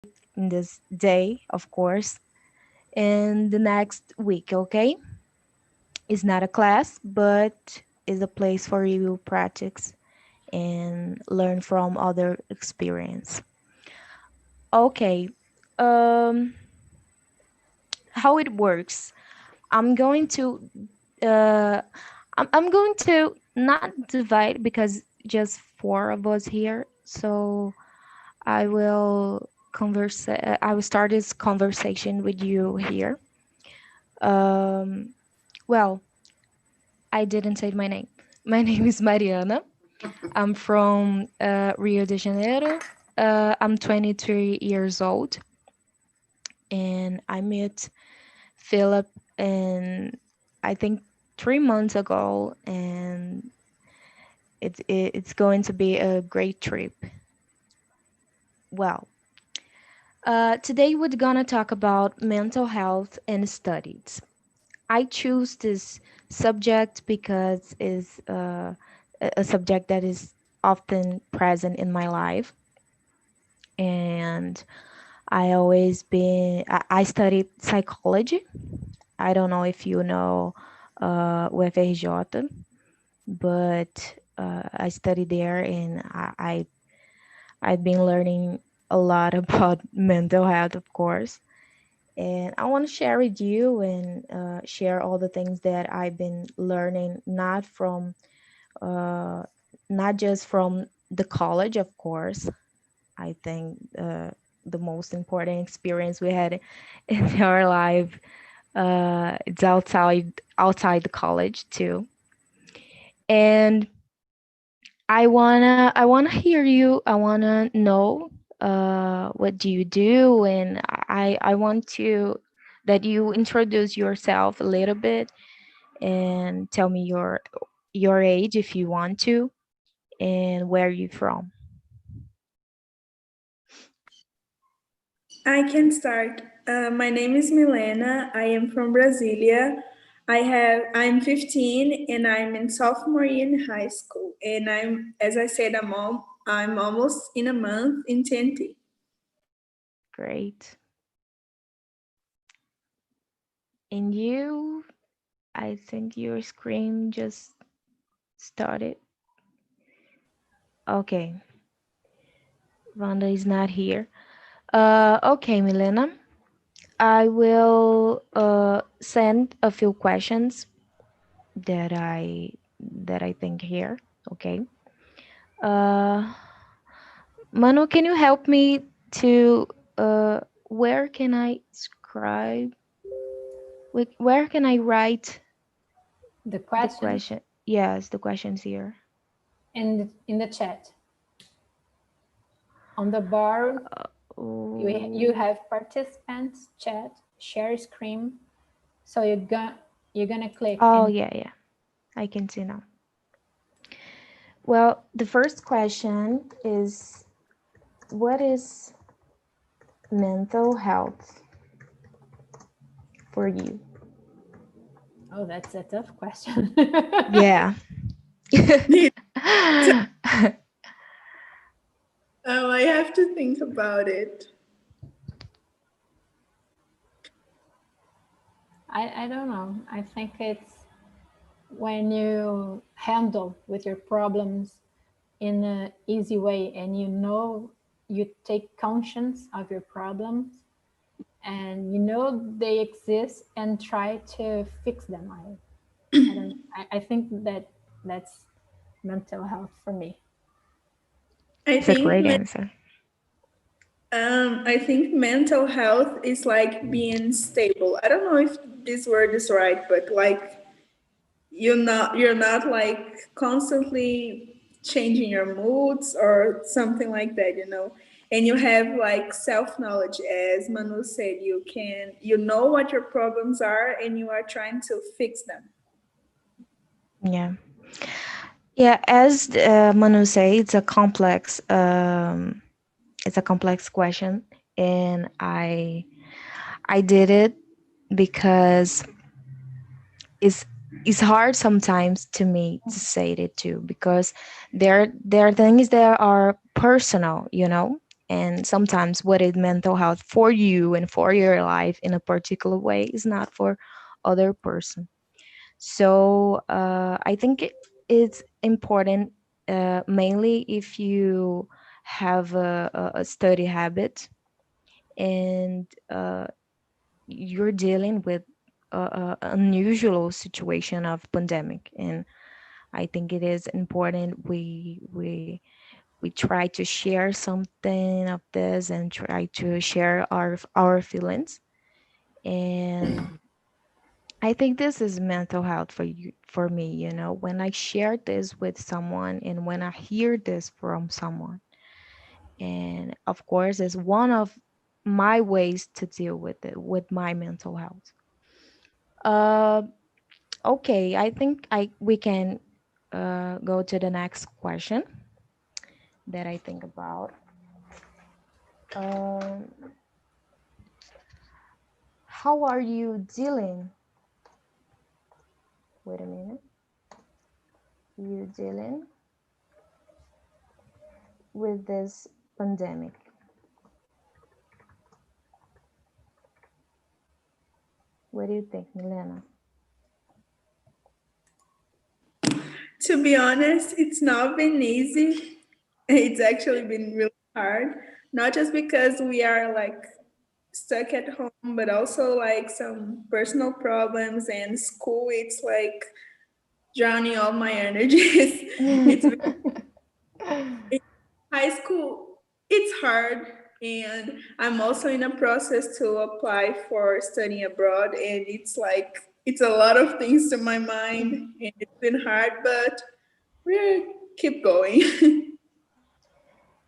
in this day, of course, and the next week, okay? It's not a class, but is a place for you to practice and learn from other experience. Okay. Um how it works. I'm going to uh I'm going to not divide because just four of us here. So I will start this conversation with you here. Um well, I didn't say my name. My name is Mariana. I'm from Rio de Janeiro. I'm 23 years old, and I met Philip in I think 3 months ago, and it's going to be a great trip. Well, today we're gonna talk about mental health and studies. I choose this subject because it's a subject that is often present in my life, and I studied psychology. I don't know if you know UFRJ, but I studied there, and I've been learning a lot about mental health, of course. And I want to share with you and share all the things that I've been learning, uh, not just from the college, of course. I think the most important experience we had in our life, it's outside the college too. And I wanna hear you. I wanna know what do you do, and I want to that you introduce yourself a little bit and tell me your age if you want to, and where you from. I can start. My name is Milena. I am from Brasilia. I'm 15 and I'm in sophomore year in high school. And as I said, I'm almost in a month in TNT. Great. And you, I think your screen just started. Okay, Vanda is not here. Okay, Milena. I will send a few questions that I think here. Okay. Uh, Manu, can you help me to where can I scribe? Where can I write The the questions question? Yes, the questions here. in the chat. On the bar, you Oh, have participants, chat, share screen. So you're gonna click oh and yeah, yeah. I can see now. Well, the first question is, what is mental health for you? oh, that's a tough question. Yeah. I have to think about it. I don't know. I think it's when you handle with your problems in an easy way and you take conscience of your problems and they exist and try to fix them. I don't I think that's mental health for me. I It's a think great answer. I think mental health is like being stable. I don't know if this word is right, but like you're not like constantly changing your moods or something like that, and you have like self knowledge, as Manu said. You know what your problems are and you are trying to fix them. Yeah. Yeah, as Manu say, it's a complex question, and I did it because it's it's hard sometimes to me to say it too, because there are things that are personal, And sometimes what is mental health for you and for your life in a particular way is not for other person. So I think it's important, mainly if you have a study habit, and you're dealing with a unusual situation of pandemic. And I think it is important we try to share something of this and try to share our feelings. And I think this is mental health for you, for me, when I share this with someone and when I hear this from someone. And of course, it's one of my ways to deal with it, with my mental health. Uh, okay, I think I we can go to the next question that I think about. Um, how are you dealing? Wait a minute. You dealing with this pandemic? What do you think, Milena? To be honest, it's not been easy. It's actually been really hard. Not just because we are like stuck at home, but also like some personal problems and school. It's like drowning all my energies. It's in high school, it's hard. And I'm also in a process to apply for studying abroad. And it's like, it's a lot of things to my mind. And it's been hard, but we keep going.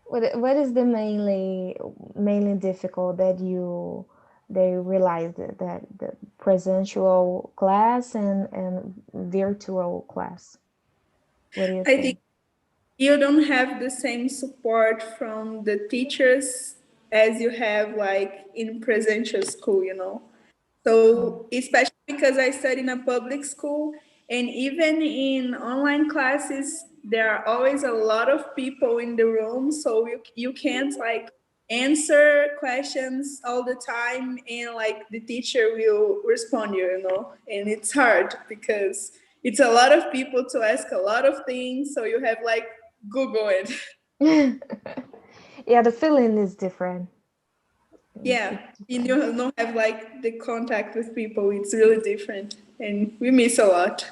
What is the mainly difficult that you realized that the presential class and virtual class? What do you I think think? you don't have the same support from the teachers as you have like in presential school, you know. So, especially because I study in a public school, and even in online classes, there are always a lot of people in the room. So, you can't like answer questions all the time, and like the teacher will respond you, you know. And it's hard because it's a lot of people to ask a lot of things. So, you have like Google it. Yeah, the feeling is different. Yeah. It's And different. you don't have like the contact with people. It's really different. And we miss a lot.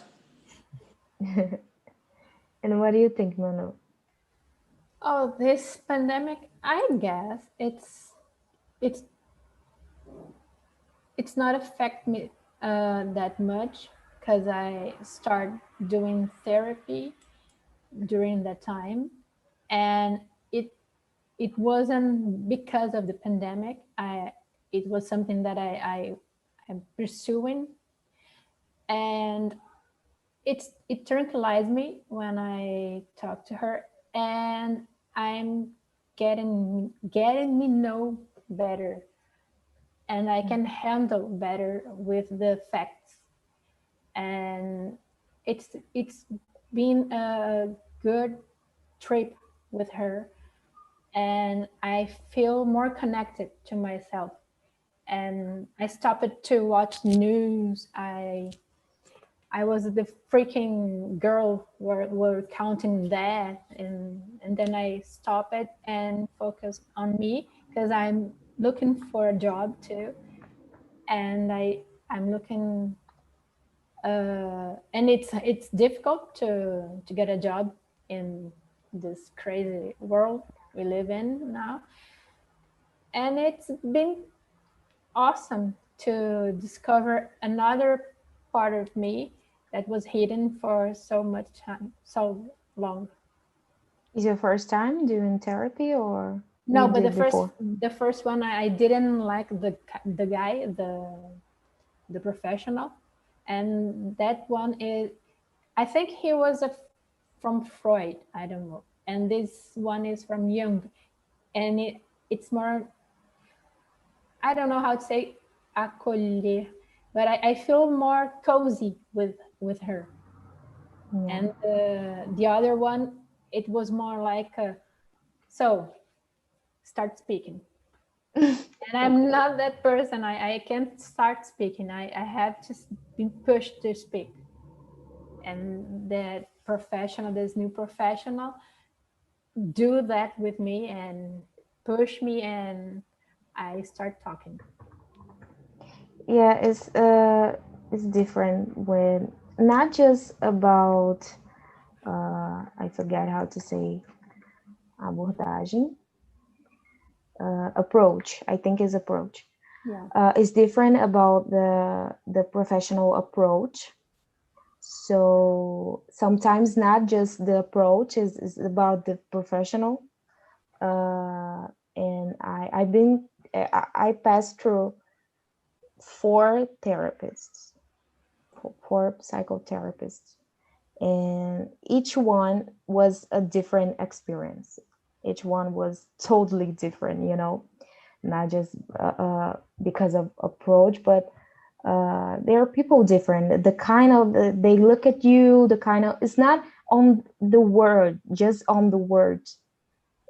And what do you think, Manu? Oh, this pandemic, I guess it's it's not affect me that much because I start doing therapy during that time, and it it wasn't because of the pandemic. I It was something that I'm pursuing, and it tranquilized me when I talk to her, and I'm getting me know better, and I can handle better with the facts. And it's been a good trip with her, and I feel more connected to myself. And I stopped to watch news. I was the freaking girl were counting that, and then I stop it and focus on me because I'm looking for a job too, and I'm looking, and it's difficult to get a job in this crazy world we live in now, and it's been awesome to discover another part of me that was hidden for so much time, so long. Is your first time doing therapy or No, you but did before? the first one I didn't like the guy, the professional, and that one is, I think he was from Freud, I don't know, and this one is from Jung, and it's more, I don't know how to say accolade, but I feel more cozy with her. Yeah. And the other one, it was more like so start speaking. And I'm not that person. I can't start speaking. I have to be pushed to speak. And that professional, this new professional, do that with me and push me, and I start talking. Yeah, it's different when not just about I forget how to say abordagem, approach. I think is approach. Yeah. Is different about the professional approach. So sometimes not just the approach is about the professional. And I've been I passed through four therapists, four psychotherapists, and each one was a different experience. Each one was totally different, not just because of approach, but there are people different. The kind of they look at you, the kind of it's not on the word, just on the words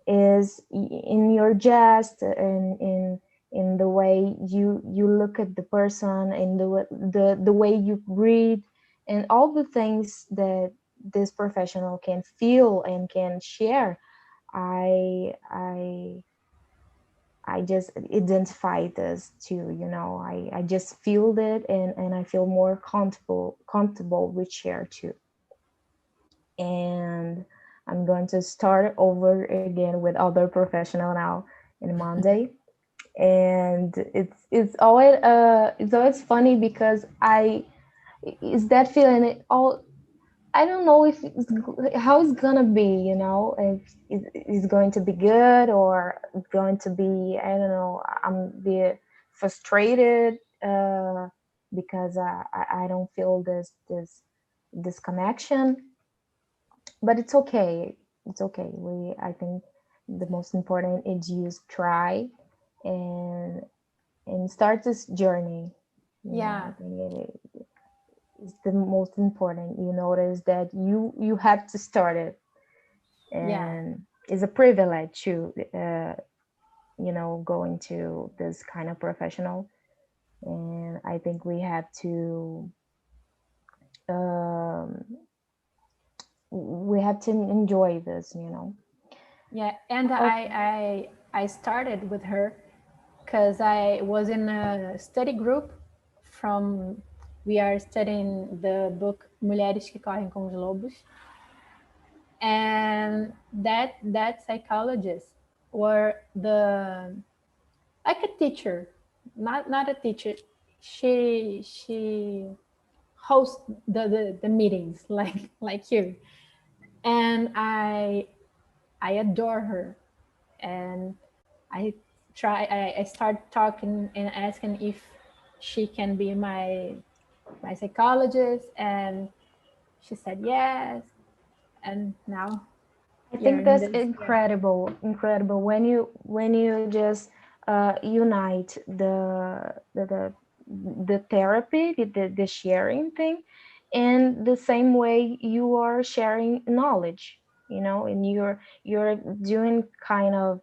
is in your jest and in the way you look at the person, in the way you breathe, and all the things that this professional can feel and can share. I i i just identify this too, I just feel it, and I feel more comfortable with share too. And I'm going to start over again with other professional now in Monday. And it's always funny because I is that feeling it all. I don't know if how it's gonna be, if it's going to be good or it's going to be, I don't know, I'm be frustrated because I don't feel this connection. But it's okay. It's okay. I think the most important is you try and start this journey. I Yeah. think it's the most important. You notice that you have to start it, Yeah. and it's a privilege to going to this kind of professional. And I think we have to um, enjoy this. Yeah. And Okay. I started with her because I was in a study group from, we are studying the book Mulheres que Correm com os Lobos, and that psychologist were the, like a teacher, not a teacher. She hosts the meetings like you, and I adore her, and I I start talking and asking if she can be my psychologist, and she said yes, and now I we are think in that's this. Yeah. incredible when you just unite the therapy, the sharing thing, and the same way you are sharing knowledge, and you're doing kind of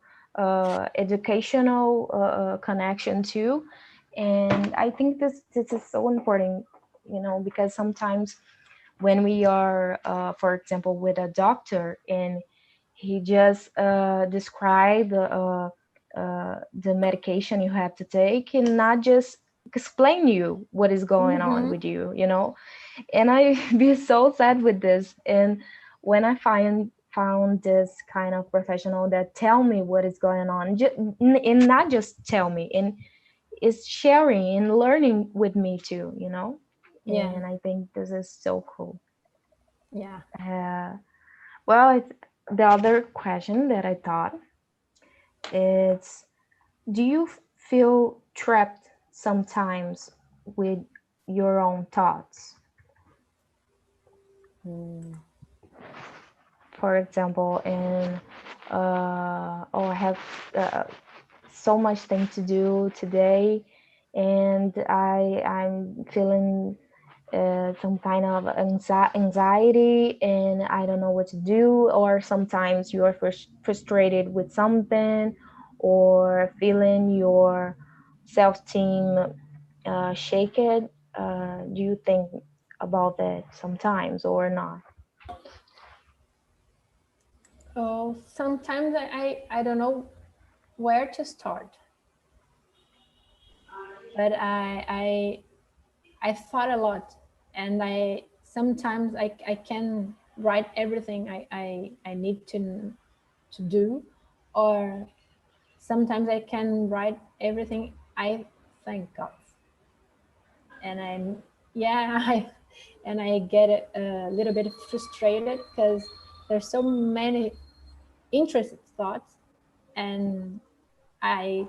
educational connection too. And I think this is so important, because sometimes when we are, for example, with a doctor and he just describe the medication you have to take and not just explain you what is going on Mm-hmm. with you. And I be so sad with this. And when I found this kind of professional that tell me what is going on, and not just tell me, and is sharing and learning with me too. Yeah. And I think this is so cool. Yeah. uh, well, the other question that I thought is, do you feel trapped sometimes with your own thoughts? Mm. For example, oh, I have so much thing to do today, and I'm feeling some kind of anxiety, and I don't know what to do. Or sometimes you are frustrated with something, or feeling your self-esteem shaken? Do you think about that sometimes or not? Oh, sometimes I don't know where to start, but I thought a lot, and I sometimes I can write everything I need to do, or sometimes I can write everything I think of, and I'm yeah I get a little bit frustrated because there's so many interested thoughts, and I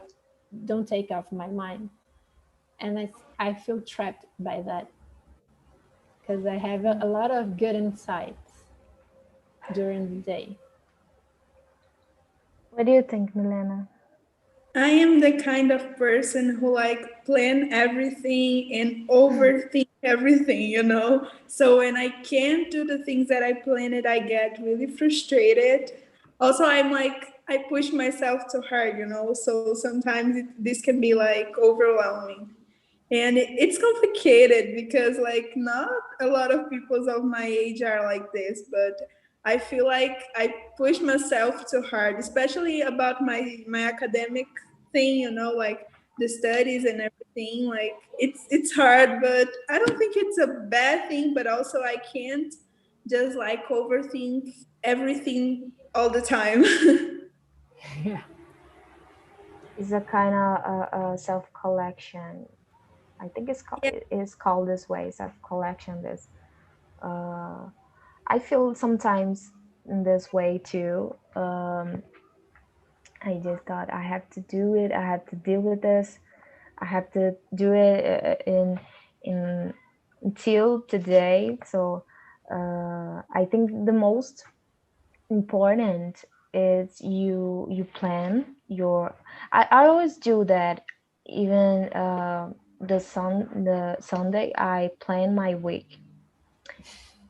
don't take off my mind, and I feel trapped by that because I have a lot of good insights during the day. What do you think, Milena? I am the kind of person who like plan everything and overthink everything, you know? So when I can't do the things that I planned, I get really frustrated. Also, I'm like, I push myself too hard, you know? So sometimes this can be like overwhelming. And it's complicated because like not a lot of people of my age are like this, but I feel like I push myself too hard, especially about my academic thing, you know, like the studies and everything. Like it's hard, but I don't think it's a bad thing, but also I can't just like overthink everything all the time. Yeah, It's a kind of self collection. I think it is called this way, self collection. This uh, I feel sometimes in this way too. I just thought I have to do it. I have to deal with this. I have to do it in until today. So I think the most important is you plan your. I always do that. Even the Sunday I plan my week,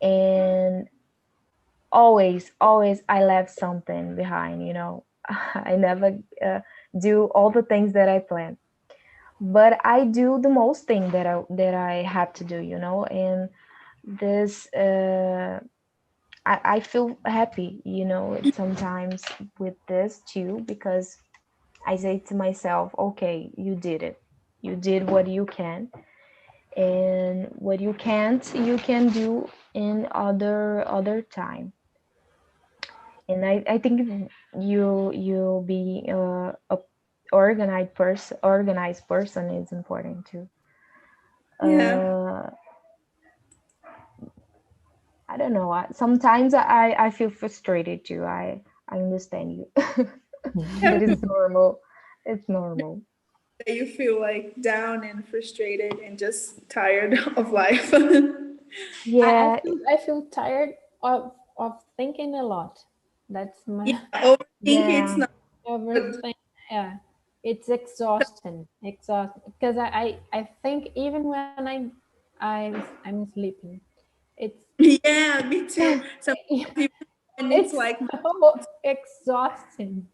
and always I left something behind. I never uh, do all the things that I plan, but I do the most thing that I have to do, and this I feel happy, sometimes with this too, because I say to myself, okay, you did it. You did what you can, and what you can't, you can do in other time. And I think you be a organized person is important too. Yeah. Uh, I don't know. Sometimes I feel frustrated too. I understand you, but Every it's normal. It's normal. day you feel like down and frustrated and just tired of life. Yeah, I feel tired of thinking a lot. That's my Yeah, overthink it's yeah. not good. everything. Yeah, it's exhausting, exhausting. Because I think even when I'm sleeping, it's Yeah, me too. Sometimes even when it's it's like, so exhausting.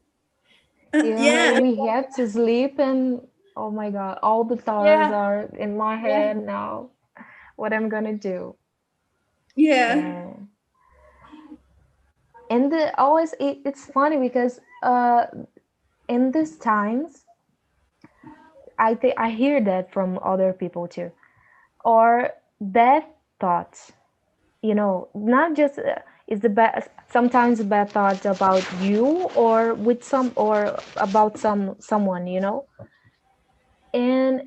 yeah, We have to sleep, and oh my God, all the thoughts Yeah, are in my yeah, head now. What I'm gonna do, yeah, and always it's funny because in these times I hear that from other people too, or bad thoughts. Not just is the bad sometimes bad thoughts about you or with some or about someone, and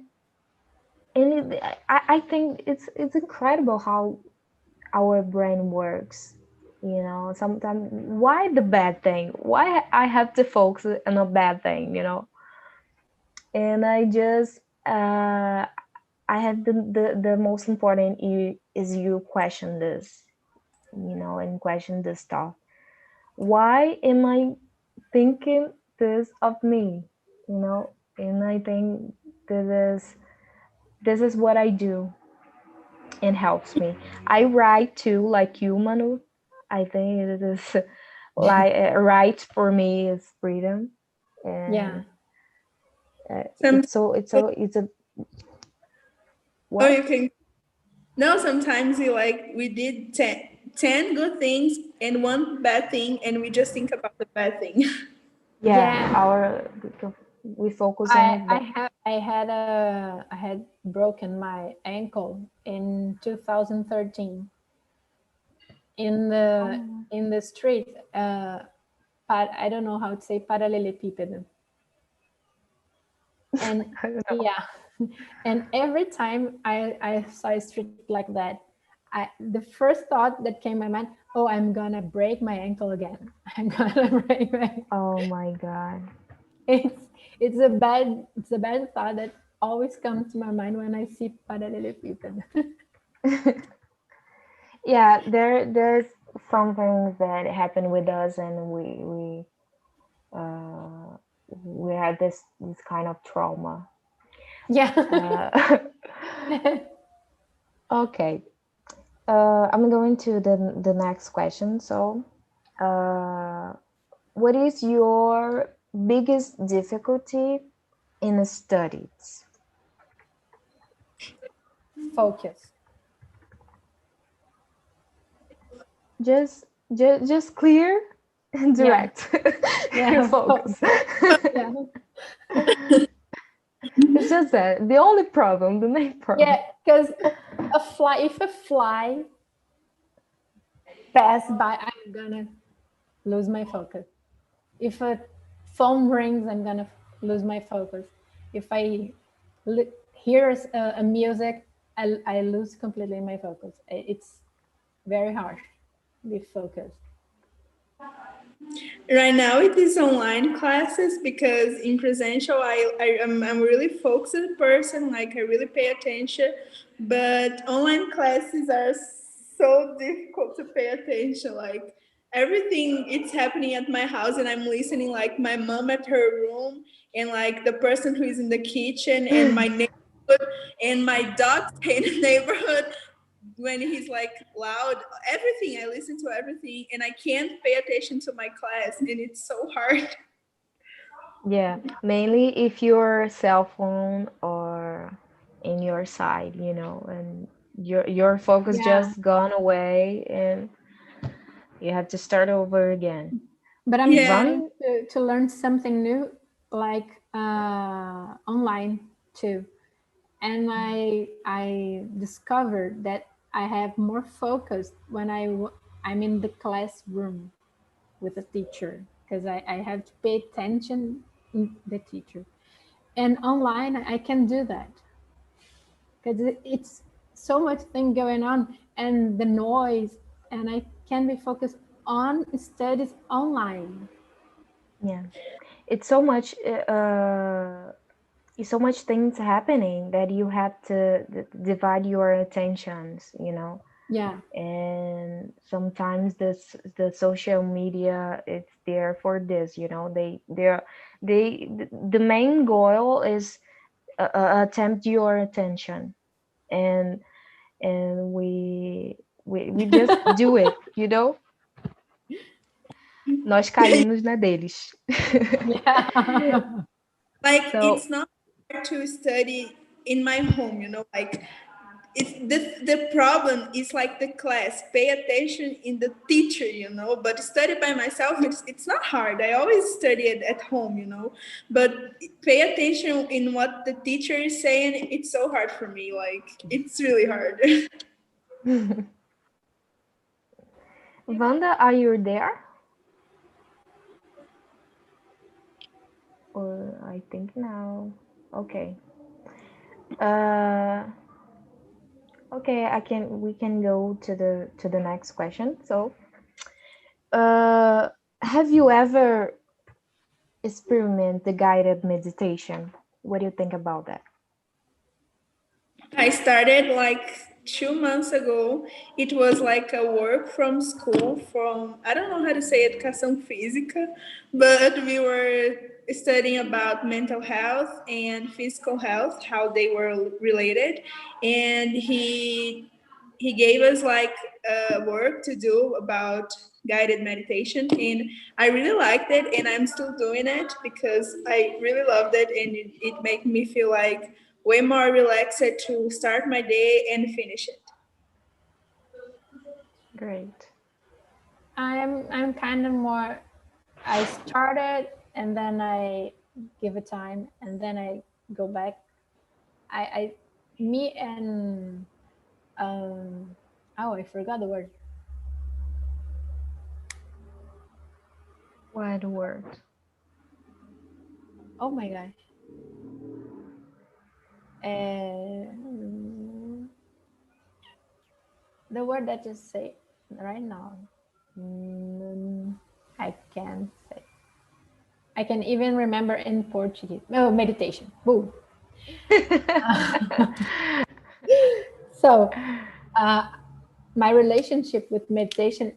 I think it's incredible how our brain works. Sometimes why the bad thing? Why I have to focus on a bad thing? And I just I have the most important is you question this, and question this stuff. Why am I thinking this of me? And I think this is this is what I do and helps me. I write too, like you, Manu. I think it is like right for me is freedom, yeah. and Some, It's a oh, what? you can. No, sometimes we did 10 good things and one bad thing, and we just think about the bad thing. Yeah, Yeah, our we focus on it. I had broken my ankle in 2013 in Oh, the street. I don't know how to say parallelepiped. And I don't know. yeah, and every time I saw a street like that, the first thought that came to my mind, oh, I'm gonna break my ankle again. I'm gonna break my. Oh my God. It's it's a bad thought that always comes to my mind when I see parallelepiped. Yeah, there's some things that happen with us, and uh we had this kind of trauma. Yeah. Uh, okay. I'm going to the next question. So, uh, what is your biggest difficulty in studies? Focus. Just clear and Yeah. direct. Your Yeah. focus. Yeah. It's just that the only problem, the main Yeah. problem. Because if a fly pass by, I'm gonna lose my focus. If a phone rings, I'm gonna lose my focus. If I hear a music, I lose completely my focus. It's very hard to be focused. Right now, it is online classes because in presential, I'm really focused person. Like I really pay attention, but online classes are so difficult to pay attention. Like everything, it's happening at my house, and I'm listening. Like my mom at her room, and like the person who is in the kitchen, and my neighborhood, and my dogs in the neighborhood when he's like loud, everything. I listen to everything and I can't pay attention to my class, and it's so hard. Yeah, mainly if your cell phone or in your side, and your focus Yeah, just gone away and you have to start over again. but I'm Yeah. trying Van, to learn something new, like online too. And I discovered that I have more focus when I'm in the classroom with a teacher, because I have to pay attention in the teacher. And online, I can do that because it's so much thing going on and the noise, and I can be focused on studies online. yeah, it's so much so much things happening that you have to divide your attentions. Yeah, And sometimes the social media, it's there for this, the main goal is attempt your attention, and we just do it. Nós caímos na deles. yeah. Like So it's not hard to study in my home, like it's the problem is like the class. Pay attention in the teacher, but study by myself, it's not hard. I always study it at home, but pay attention in what the teacher is saying, it's so hard for me. Like it's really hard. Wanda, are you there? Or I think now. Okay. Uh, okay. We can go to the next question. So, uh, have you ever experiment the guided meditation? What do you think about that? I started like 2 months ago. It was like a work from school from, I don't know how to say educação física, but we were studying about mental health and physical health, how they were related. And he gave us like work to do about guided meditation, and I really liked it, and I'm still doing it because I really loved it, and it made me feel like way more relaxed to start my day and finish it. Great. I'm kind of more. I started and then I give it time and then I go back. I me and oh, I forgot the word. What word? Oh my god. Uh, the word that just say right now. Mm, I can't say. I can even remember in Portuguese. Oh, meditation. Boom. So, uh, my relationship with meditation,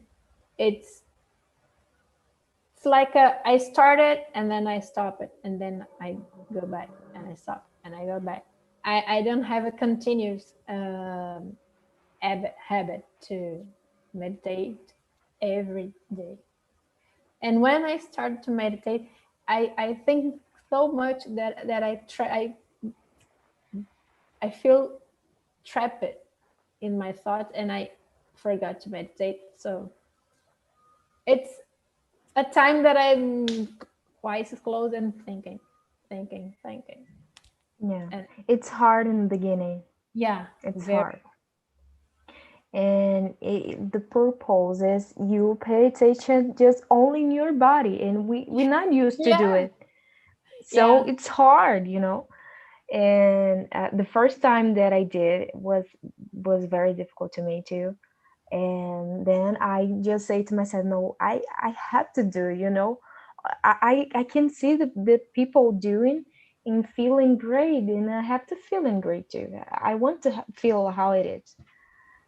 it's it's like I started and then I stop it and then I go back and I stop and I go back. I don't have a continuous habit to meditate every day. And when I start to meditate, I think so much that I feel trapped in my thoughts and I forgot to meditate. So it's a time that I'm eyes closed and thinking. Yeah, And it's hard in the beginning. yeah, It's very. hard. And the purpose is you pay attention just only in your body, and we're not used to do Yeah, it. So yeah, it's hard, And the first time that I did was very difficult to me too. And then I just say to myself, no, I have to do, I can see the people doing and feeling great, and I have to feeling great too. I want to feel how it is.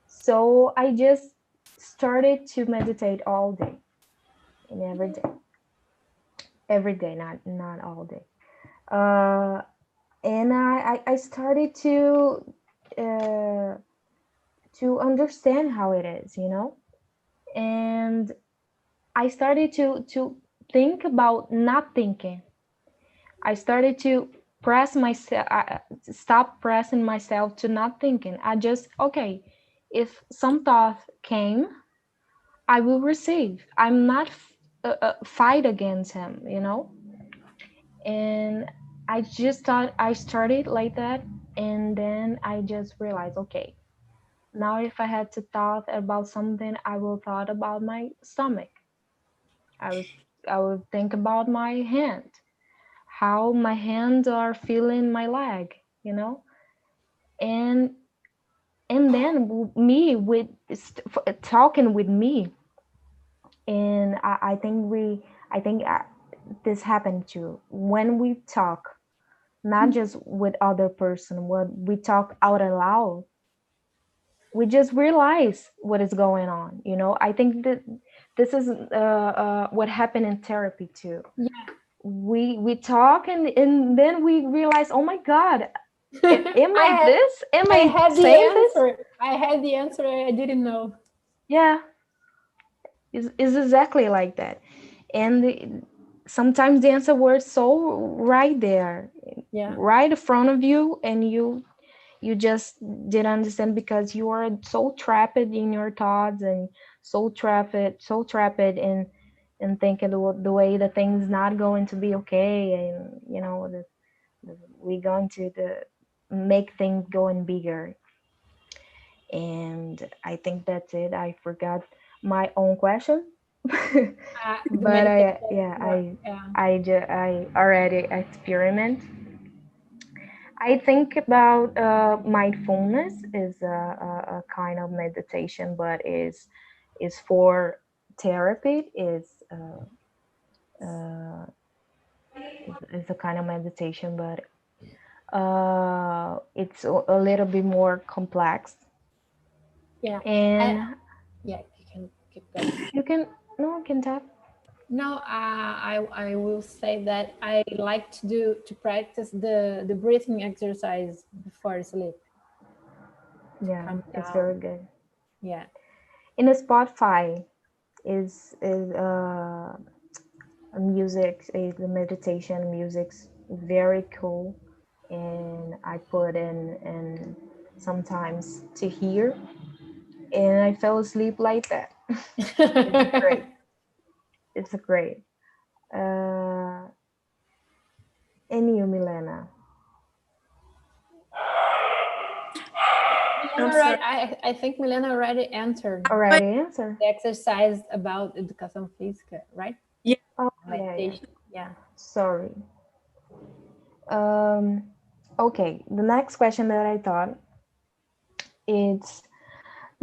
So I just started to meditate all day and every day, not all day. Uh, and I started uh, to understand how it is, and I started to think about not thinking. I started to press myself, stop pressing myself to not thinking. I just, okay, if some thought came, I will receive. I'm not fight against him, And I just thought I started like that, and then I just realized, okay, now if I had to thought about something, I will thought about my stomach. I was I would think about my hand, how my hands are feeling my leg, you know, and then me with talking with me, and I think this happened too when we talk, not just with other person, when we talk out aloud, we just realize what is going on. I think that this is what happened in therapy too. yeah. We talk, and then we realize, oh my god, am I I had this? Am I I had the saying this? answer. I had the answer. I didn't know. Yeah, is exactly like that. And sometimes the answer was so right there, Yeah, right in front of you, and you just didn't understand because you are so trapped in your thoughts, and so trapped in thinking the way the thing's not going to be okay, and we're going to make things going bigger. And I think that's it. I forgot my own question. the But meditation. I yeah What? Yeah, I already experiment. I think about mindfulness is a kind of meditation, but is for therapy. Uh, is a kind of meditation, but it's a little bit more complex. yeah. I And yeah. You can keep going. you can no can tap. No, I will say that I like to practice the breathing exercise before sleep to Yeah, calm it's down. very good. Yeah, In a Spotify, is music, the meditation music's very cool, and I put in sometimes to hear, and I fell asleep like that. It's great. It's great. Uh, and you, Milena, I'm Milena, sorry. right? I think Milena already answered But already answer? the exercise about educação física, right? yeah, Oh yeah, yeah. Meditation. Yeah. Sorry. Um, okay. The next question that I thought is,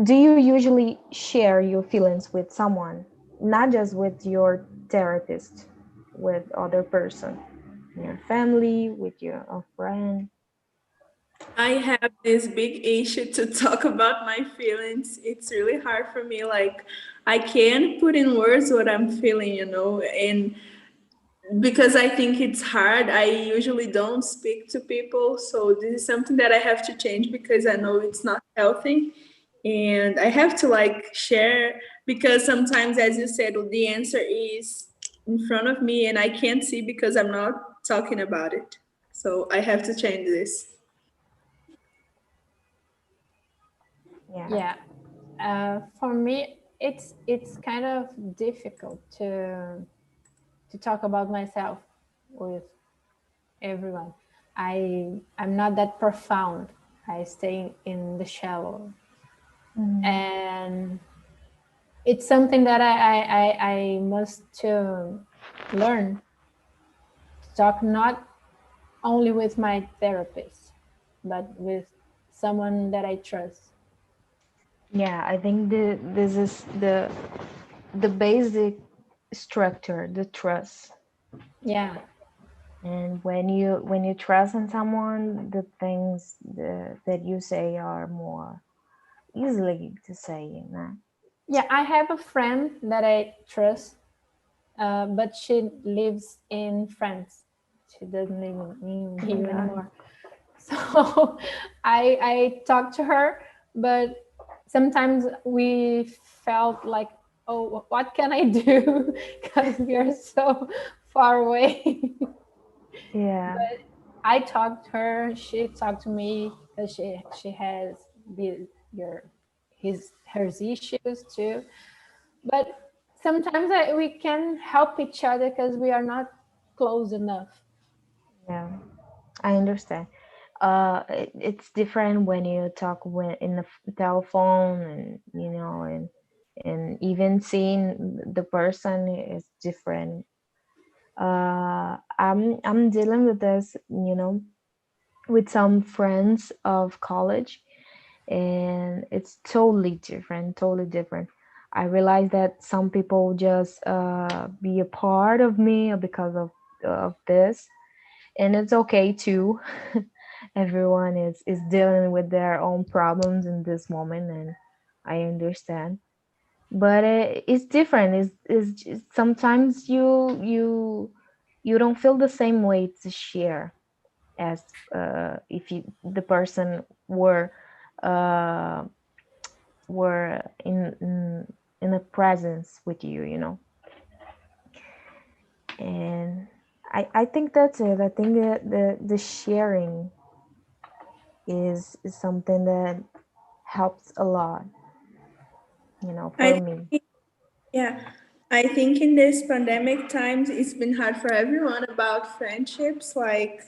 do you usually share your feelings with someone, not just with your therapist, with other person, your family, with your a friend? I have this big issue to talk about my feelings. It's really hard for me. Like, I can't put in words what I'm feeling, and because I think it's hard, I usually don't speak to people. So this is something that I have to change because I know it's not healthy. And I have to like share because sometimes, as you said, the answer is in front of me and I can't see because I'm not talking about it. So I have to change this. Yeah. Yeah. For me, it's kind of difficult to talk about myself with everyone. I'm not that profound. I stay in the shallow, Mhm. and it's something that I must to learn to talk not only with my therapist, but with someone that I trust. Yeah, I think this is the basic structure, the trust. Yeah, And when you trust in someone, the things that you say are more easily to say, you know. yeah. I have a friend that I trust, but she lives in France. She doesn't live in Oh my here God. anymore. So I talked to her, but sometimes we felt like, oh, what can I do? Because we are so far away. Yeah, I talked to her. She talked to me because she has the your his her issues too. But sometimes we can help each other because we are not close enough. yeah, I understand. It's different when you talk when in the telephone, and and even seeing the person is different. I'm dealing with this, with some friends of college, and it's totally different, totally different. I realize that some people just be a part of me because of this, and it's okay too. Everyone is dealing with their own problems in this moment, and I understand. But it's different. Sometimes you don't feel the same way to share as if the person uh, were in a presence with you. And I think that's it. I think that the sharing is something that helps a lot, I for me. think, yeah, I think in this pandemic times, it's been hard for everyone about friendships, like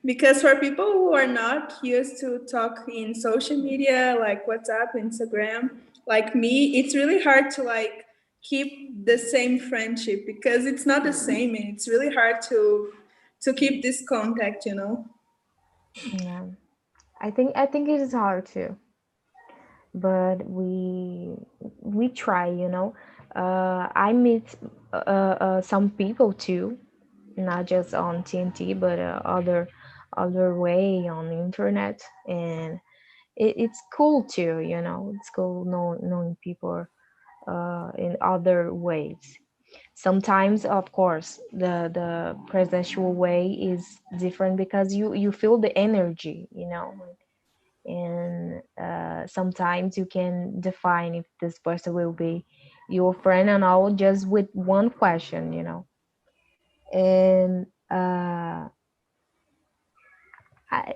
because for people who are not used to talk in social media, like WhatsApp, Instagram, like me, it's really hard to like keep the same friendship because it's not the same, and it's really hard to keep this contact. Yeah, I think it is hard too, but we try. I meet some people too, not just on TNT, but other way on the internet, and it's cool too. It's cool knowing people in other ways. Sometimes, of course, the presidential way is different because you feel the energy, and sometimes you can define if this person will be your friend and all just with one question, you know. And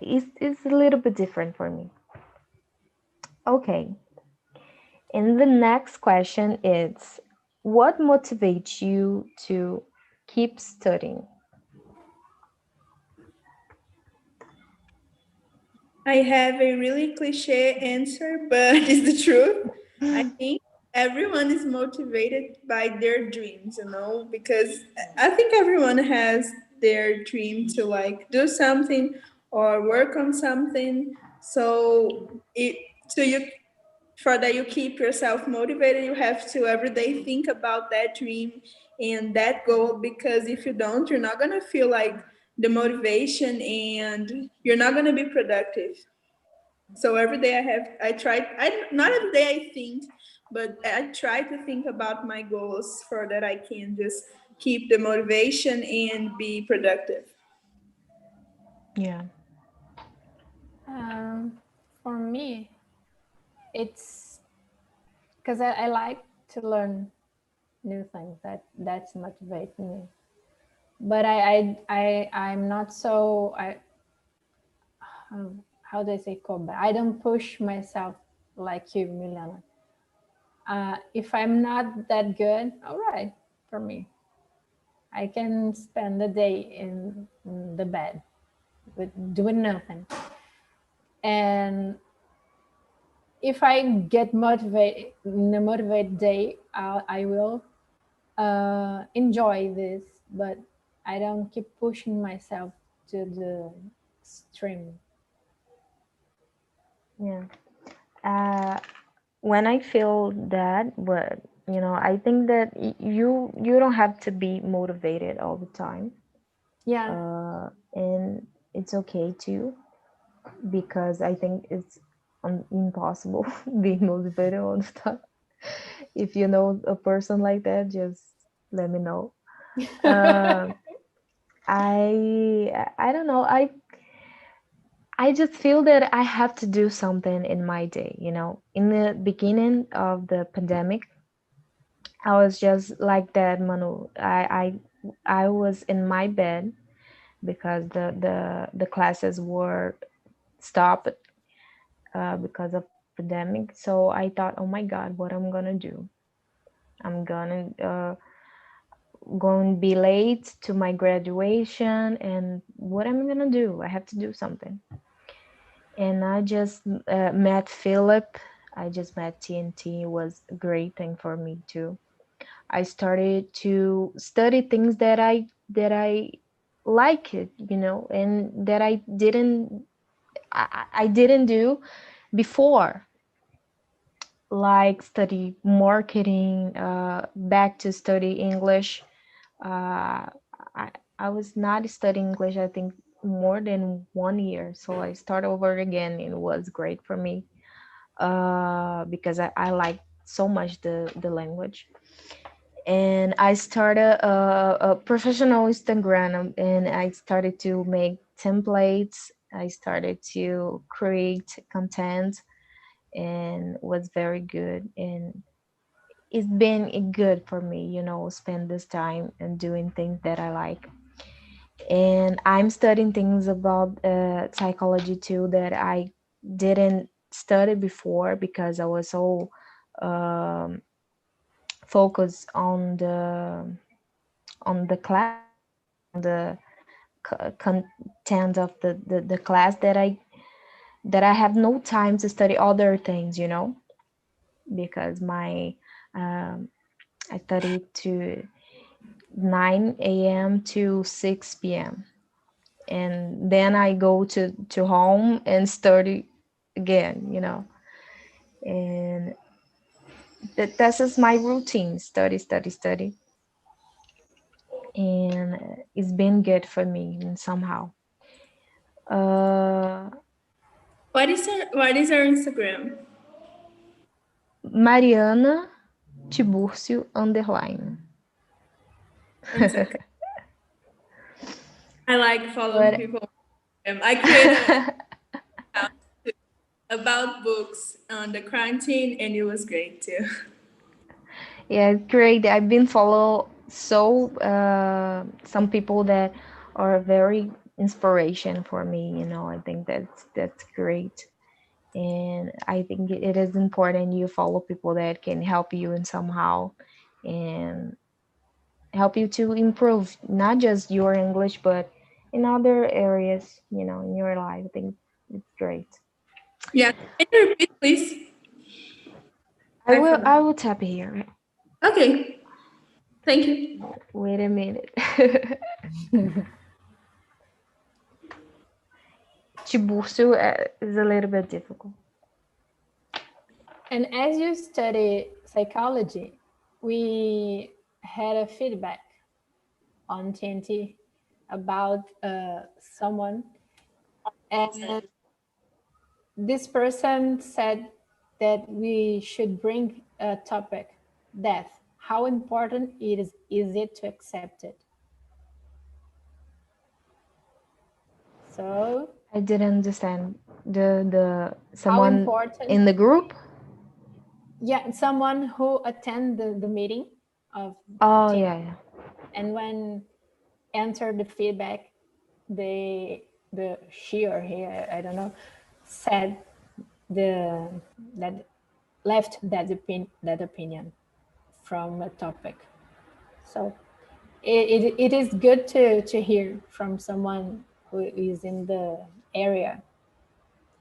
it's a little bit different for me. Okay. And the next question is, what motivates you to keep studying? I have a really cliche answer, but it's the truth. I think everyone is motivated by their dreams, because I think everyone has their dream to like do something or work on something. So you for that you keep yourself motivated, you have to every day think about that dream and that goal, because if you don't, you're not gonna feel like the motivation and you're not gonna be productive. So every day I try, not every day I think, but I try to think about my goals for that I can just keep the motivation and be productive. Yeah. Um, for me, it's because I like to learn new things. That's motivates me. But I'm not so how do I say come back? I don't push myself like you, Milena. If I'm not that good, all right, for me, I can spend the day in the bed with doing nothing. And if I get motivated in a motivated day, I will enjoy this, but I don't keep pushing myself to the extreme. Yeah. Uh, when I feel that, but I think that you don't have to be motivated all the time, Yeah, and it's okay too, because I think it's impossible being motivated all the time. If you know a person like that, just let me know. Uh, I don't know. I just feel that I have to do something in my day. In the beginning of the pandemic, I was just like that, Manu. I was in my bed because the classes were stopped because of pandemic. So I thought, oh my God, what I'm gonna do? I'm going to be late to my graduation, and what am I gonna do? I have to do something. And I just met Philip. I just met TNT. It was a great thing for me too. I started to study things that I like it, and that I didn't do before, like study marketing, back to study English. Uh, I I was not studying English, I think, more than 1 year, so I start over again. And it was great for me, because I like so much the language. And I started a professional Instagram, and I started to make templates. I started to create content, and was very good. And it's been good for me, spend this time and doing things that I like. And I'm studying things about psychology too that I didn't study before, because I was so um, focused on the class, on the content of the class, that I have no time to study other things, because my um, I study to 9 a.m. to 6 p.m., and then I go to home and study again, and that's just my routine: study, study, study. And it's been good for me somehow. uh What is our Instagram? Mariana Tiburcio underline. One second. I like following But people. I created a account about books on the quarantine, and it was great too. Yeah, it's great. I've been follow some people that are very inspiration for me. I think that's great, and I think it is important you follow people that can help you in somehow, and help you to improve not just your English but in other areas, in your life. I think it's great. Yeah. Can you repeat, please? I I will forgot. I will tap here. Okay. Thank you. Wait a minute. Tiburcio is a little bit difficult. And as you study psychology, we had a feedback on TNT about someone, and this person said that we should bring a topic, death. How important is it to accept it? So, I didn't understand the how someone important? in the group. Yeah, someone who attend the meeting of Oh TNT, yeah, yeah. and when enter the feedback, they the she or he, I don't know, said the that left that opinion from a topic. So it is good to hear from someone who is in the area,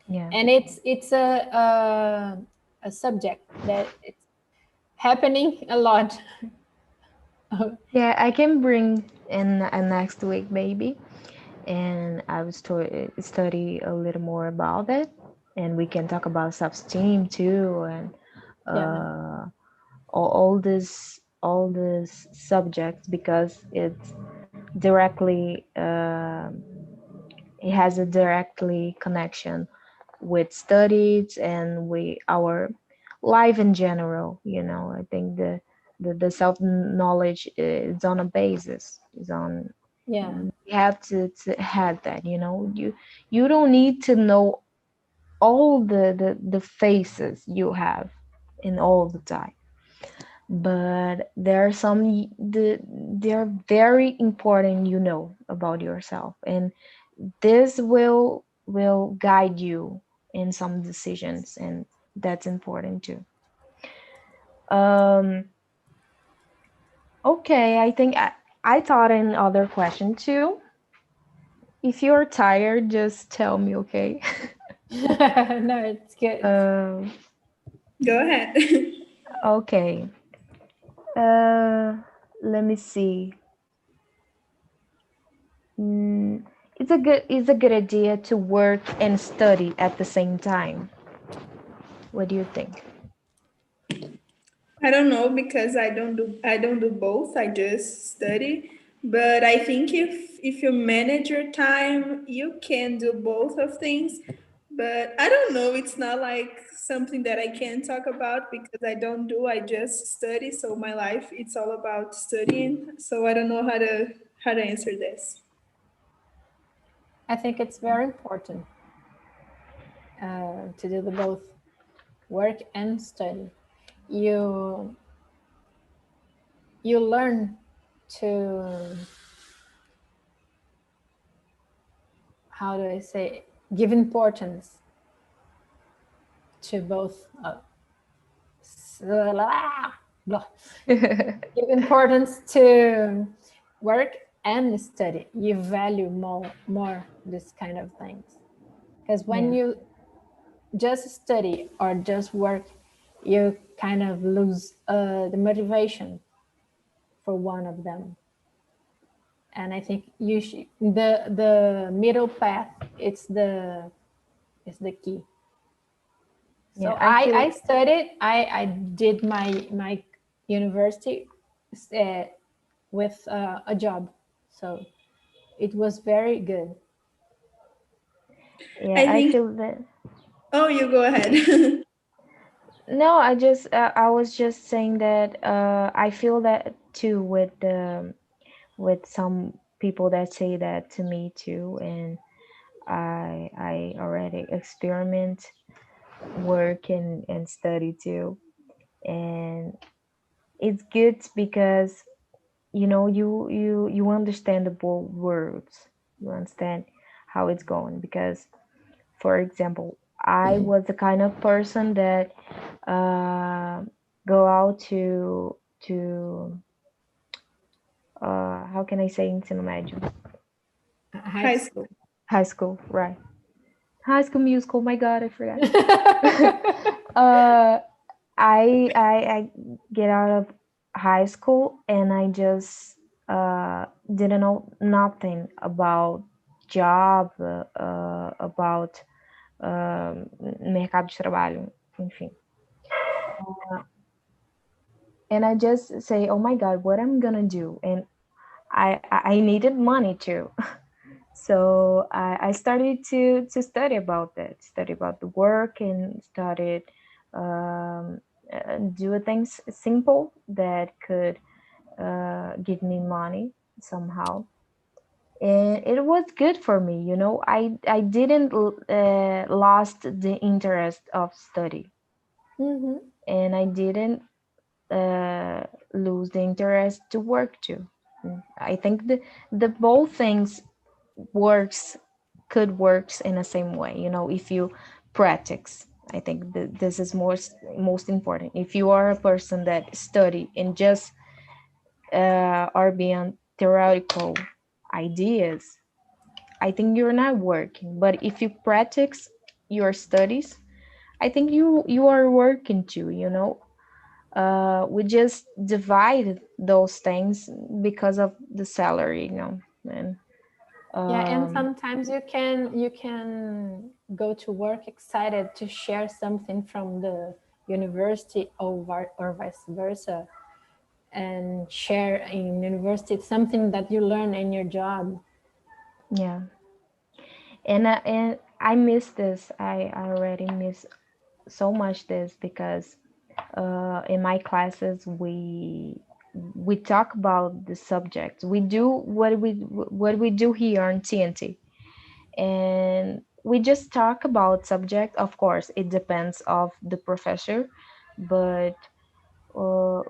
Yeah. and it's a subject that it's happening a lot. Yeah, I can bring in next week maybe, and I will study a little more about it, and we can talk about self-esteem too, and Yeah, uh, all these subjects because it has a directly connection with studies and with our life in general. I think the self knowledge is on a basis, is on. yeah, You have to have that. You don't need to know all the faces you have in all the time, but there are they're very important, about yourself, and this will guide you in some decisions, and that's important too. um okay, I think I thought in other question too. If you're tired, just tell me, okay? no, it's good. um Go ahead. okay. uh Let me see. mm, it's a good idea to work and study at the same time. What do you think? I don't know because I don't do both. I just study. But I think if you manage your time, you can do both of things. But I don't know. It's not like something that I can talk about because I don't do. I just study. So my life it's all about studying. So I don't know how to answer this. I think it's very important to do the both, work and study. You you learn to, how do I say, give importance to both. Give importance to work and study. You value more this kind of things, because when Yeah. you just study or just work, you kind of lose the motivation for one of them. And I think you should, the middle path, it's the key. Yeah, So I I feel. studied. I did my university uh, with a job, so it was very good. Yeah, I I think. feel that. Oh, you go ahead. No, I was just saying that I feel that too with some people that say that to me too, and I already experiment work and study too, and It's good because you understand the words. You understand how it's going because, for example, I was the kind of person that uh, go out to how can I say ensino médio? High High school. school. High school, right? High School Musical. My God, I forgot. uh, I get out of high school and I just didn't know nothing about job, about mercado de trabalho, enfim. And I just say, oh my God, what I'm gonna do? And I needed money too. So I started to study about that, study about the work, and started um, do things simple that could give me money somehow. And it was good for me, I didn't lost the interest of study, Hmm. and I didn't lose the interest to work too. I think the both things works could works in the same way, if you practice. I think this is most important. If you are a person that study and just are beyond theoretical ideas, I think you're not working. But if you practice your studies, I think you are working too. We just divide those things because of the salary, and Yeah, and um, sometimes you can go to work excited to share something from the university, or vice versa, and share in university something that you learn in your job. yeah. And I miss this. I already miss so much this because in my classes we talk about the subjects. We do what we do here on TNT, and we just talk about subject. Of course, it depends of the professor, but uh,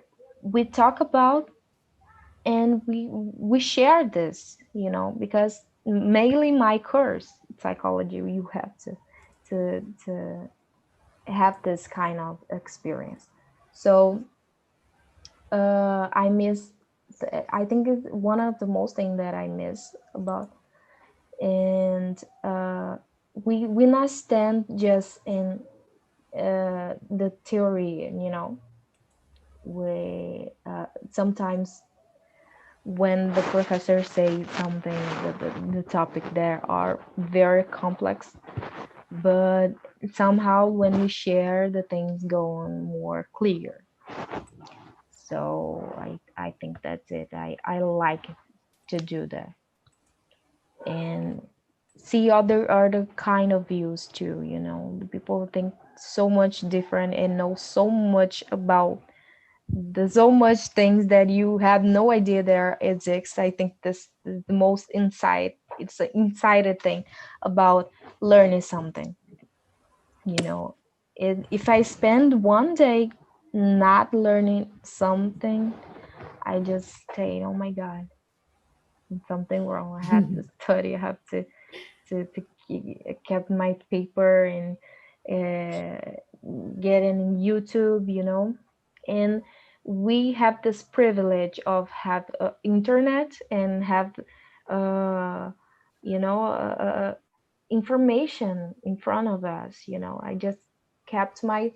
we talk about, and we share this, because mainly my course psychology, you have to have this kind of experience. So I miss, I think it's one of the most thing that I miss about. And we not stand just in the theory, we sometimes when the professor say something, the topic there are very complex, but somehow when we share, the things go on more clear. So I think that's it. I like to do that and see other kind of views too. The people think so much different and know so much about the so much things that you have no idea there exists. I think this is the most insight. It's an insider thing about learning something. You know, if I spend one day not learning something, I just say, "Oh my God, something wrong. I have to study. I have to keep my paper and uh, get in YouTube, and we have this privilege of have internet and have uh, you know information in front of us. I just kept my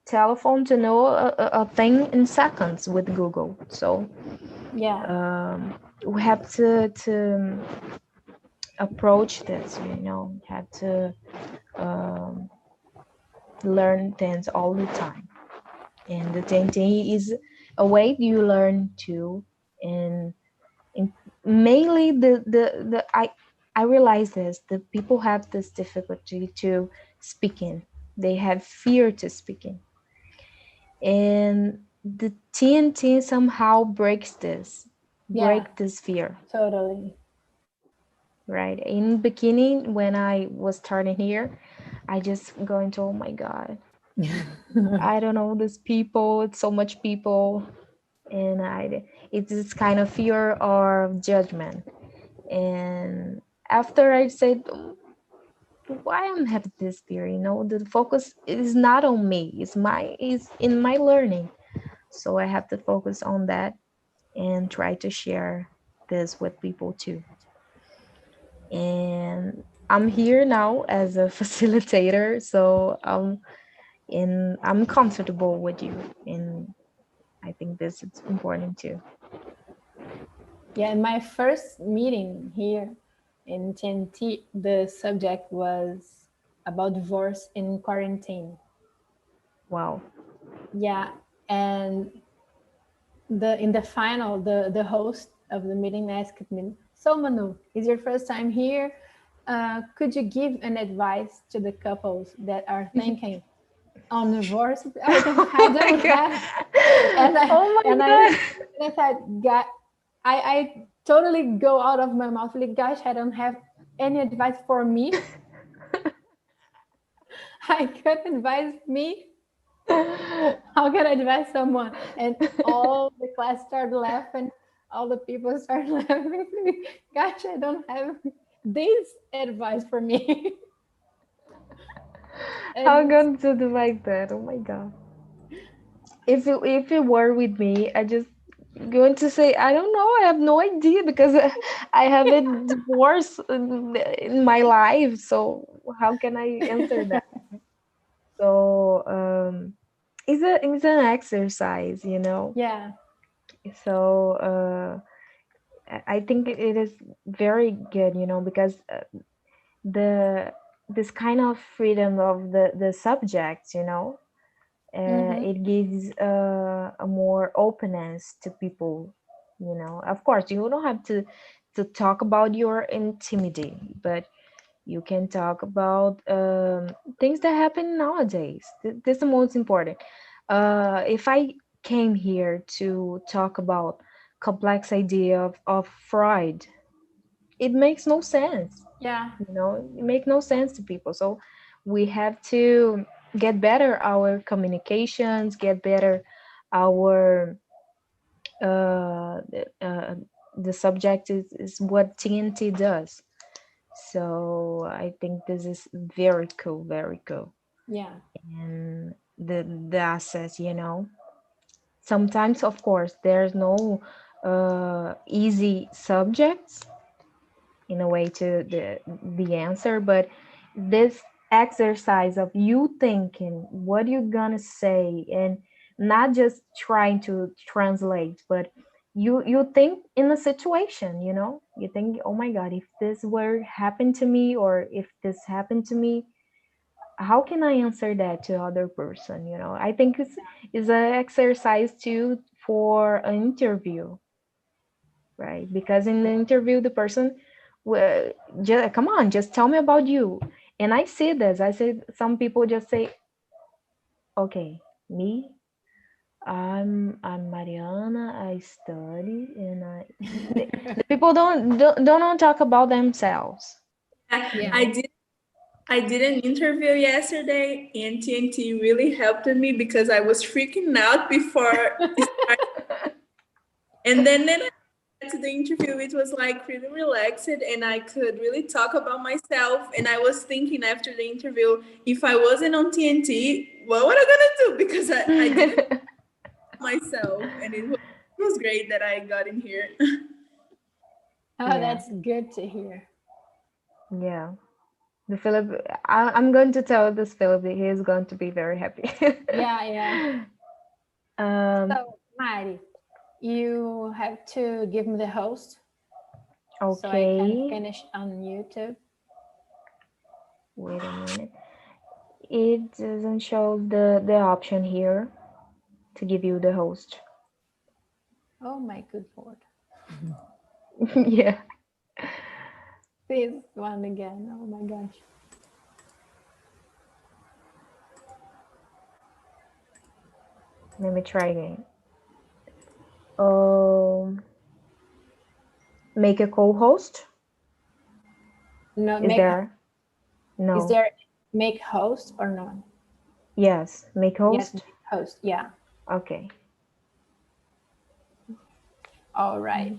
telephone to know a thing in seconds with Google. So Yeah, we have to approach this, have to um, learn things all the time. And the TNT is a way you learn too. And mainly I realize this, the people have this difficulty to speaking. They have fear to speaking. And the TNT somehow yeah, break this fear. totally. Right. In beginning, when I was starting here, I just go into, oh my God, I don't know these people. It's so much people. and it's this kind of fear of judgment. And after I said, why I'm having this fear, the focus is not on me, it's in my learning. So I have to focus on that and try to share this with people too. And I'm here now as a facilitator, so I'm comfortable with you, and I think this is important too. Yeah, in my first meeting here in TNT, the subject was about divorce in quarantine. Wow. Yeah, and the in the final, the host of the meeting asked me, "So Manu, is your first time here? Could you give an advice to the couples that are thinking on divorce?" I Oh my don't god. have, and I Oh my and I god. and I said, "God, I totally go out of my mouth like, gosh, I don't have any advice for me. I could advise me. How can I advise someone?" And all the class started laughing. All the people started laughing. Gosh, I don't have this advice for me. How And going to do like that? Oh my god. If you were with me, I just going to say I don't know. I have no idea because I have a divorce in my life. So how can I answer that? So it's an exercise. yeah, So I think it is very good, because the this kind of freedom of the subject. mm-hmm. It gives a more openness to people. Of course, you don't have to talk about your intimity, but you can talk about things that happen nowadays. This is the most important. If I came here to talk about complex idea of Freud, it makes no sense. Yeah, It makes no sense to people. So we have to get better our communications, get better our uh, uh, the subject is what TNT does. So I think this is very cool, very cool. yeah, And the access. Sometimes, of course, there's no easy subjects in a way to the answer, but this exercise of you thinking what you're gonna say and not just trying to translate, but you think in a situation. You think, oh my god, if this were happened to me, or if this happened to me, how can I answer that to other person? I think it's an exercise too for an interview, right? Because in the interview, the person, well, just, come on, just tell me about you. And I see this. I see some people just say, okay, me, I'm Mariana. I study, and the people don't talk about themselves. I, yeah. I did I did an interview yesterday, and TNT really helped me because I was freaking out before it started. And then I got to the interview, it was like really relaxed, and I could really talk about myself. And I was thinking after the interview, if I wasn't on TNT, what was I gonna do? Because I didn't know myself, and it was great that I got in here. Oh, Yeah, that's good to hear. yeah. The Philip, I'm going to tell this Philip that he is going to be very happy. Yeah, yeah. um, So, Mari, you have to give me the host so I can okay, finish on YouTube. wait a minute. It doesn't show the option here to give you the host. Oh my good lord. Yeah, This one again. Oh my gosh. let me try again. Um, make a co-host. No, Is make there? is No. there make host or no? Yes, make Yes, host. make host. Yeah. Okay. All right.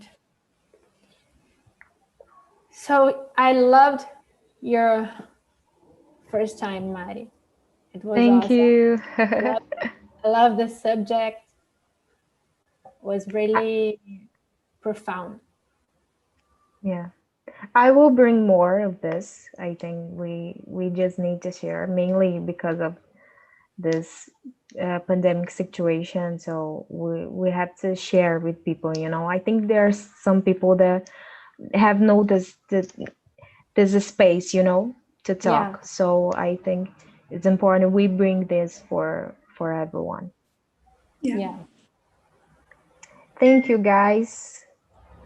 So I loved your first time, Mari. It was Thank awesome. you. I love I love the subject. It was really profound. Yeah. I will bring more of this. I think we just need to share mainly because of this pandemic situation. So we have to share with people. I think there's some people that have noticed that there's a space, to Yeah. talk. So I think it's important we bring this for everyone. Yeah. Yeah. Thank you, guys.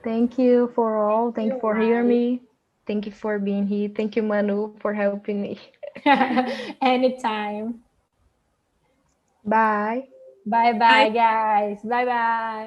Thank you for Thank all. Thank you you, for hearing Mari. me. Thank you for being here. Thank you, Manu, for helping me. Anytime. Bye. Bye I bye, guys. Bye bye.